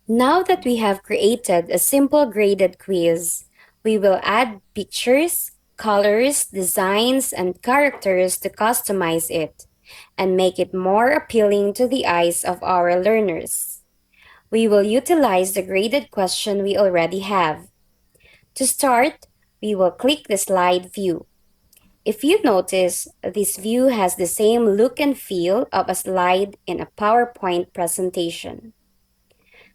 Now that we have created a simple graded quiz, we will add pictures, colors, designs, and characters to customize it and make it more appealing to the eyes of our learners. We will utilize the graded question we already have. To start, we will click the slide view. If you notice, this view has the same look and feel of a slide in a PowerPoint presentation.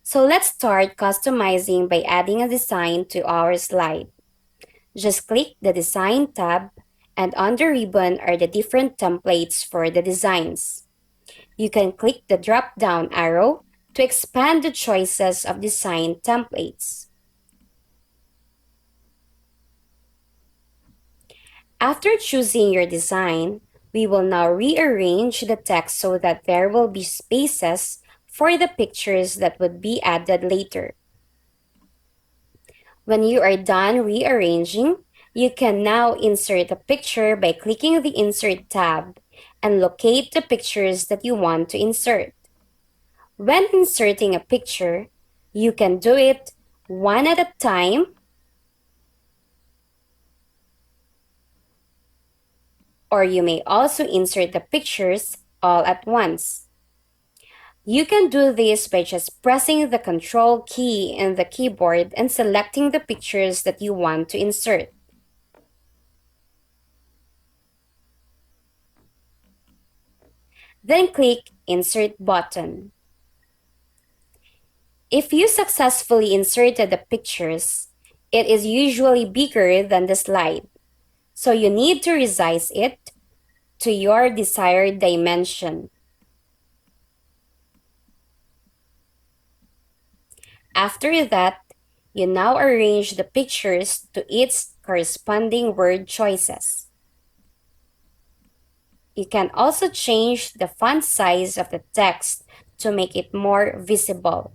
So let's start customizing by adding a design to our slide. Just click the Design tab, and on the ribbon are the different templates for the designs. You can click the drop-down arrow to expand the choices of design templates. After choosing your design, we will now rearrange the text so that there will be spaces for the pictures that would be added later. When you are done rearranging, you can now insert a picture by clicking the Insert tab and locate the pictures that you want to insert. When inserting a picture, you can do it one at a time, or you may also insert the pictures all at once. You can do this by just pressing the Control key in the keyboard and selecting the pictures that you want to insert. Then click Insert button. If you successfully inserted the pictures, it is usually bigger than the slide, so you need to resize it to your desired dimension. After that, you now arrange the pictures to its corresponding word choices. You can also change the font size of the text to make it more visible.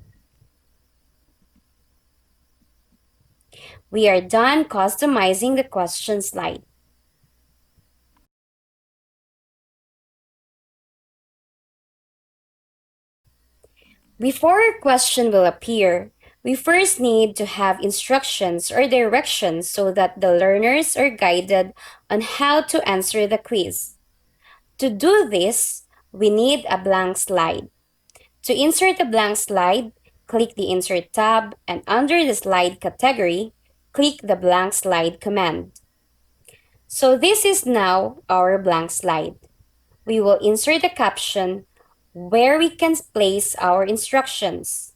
We are done customizing the question slide. Before a question will appear, we first need to have instructions or directions so that the learners are guided on how to answer the quiz. To do this, we need a blank slide. To insert a blank slide, click the Insert tab, and under the slide category, click the Blank Slide command. So this is now our blank slide. We will insert a caption where we can place our instructions.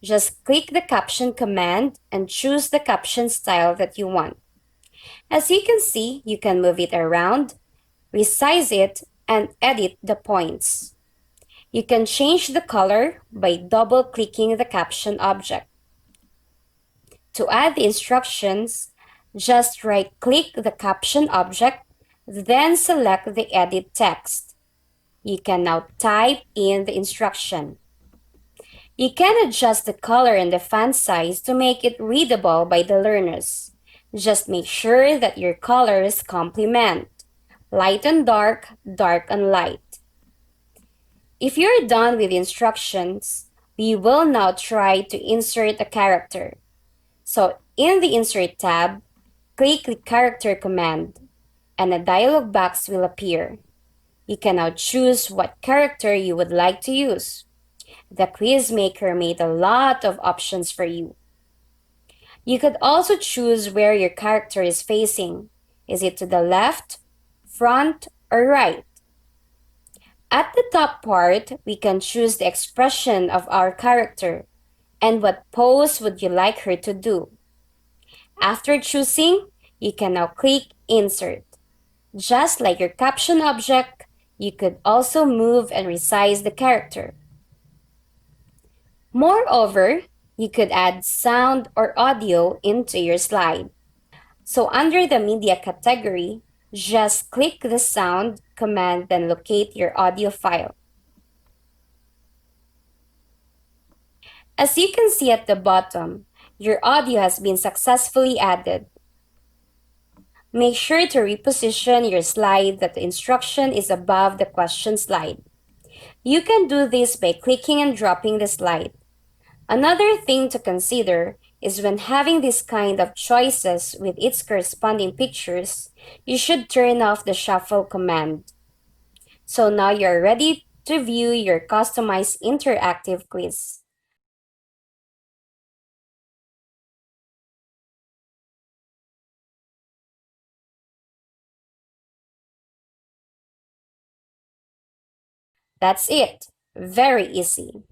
Just click the caption command and choose the caption style that you want. As you can see, you can move it around, resize it, and edit the points. You can change the color by double-clicking the caption object. To add the instructions, just right-click the caption object, then select the edit text. You can now type in the instruction. You can adjust the color and the font size to make it readable by the learners. Just make sure that your colors complement light and dark, dark and light. If you're done with the instructions, we will now try to insert a character. So in the Insert tab, click the Character command, and a dialog box will appear. You can now choose what character you would like to use. The Quizmaker made a lot of options for you. You could also choose where your character is facing. Is it to the left, front, or right? At the top part, we can choose the expression of our character and what pose would you like her to do. After choosing, you can now click Insert. Just like your caption object, you could also move and resize the character. Moreover, you could add sound or audio into your slide. So under the media category, just click the sound command, then locate your audio file. As you can see at the bottom, your audio has been successfully added. Make sure to reposition your slide that the instruction is above the question slide. You can do this by clicking and dropping the slide. Another thing to consider is when having this kind of choices with its corresponding pictures, you should turn off the shuffle command. So now you're ready to view your customized interactive quiz. That's it. Very easy.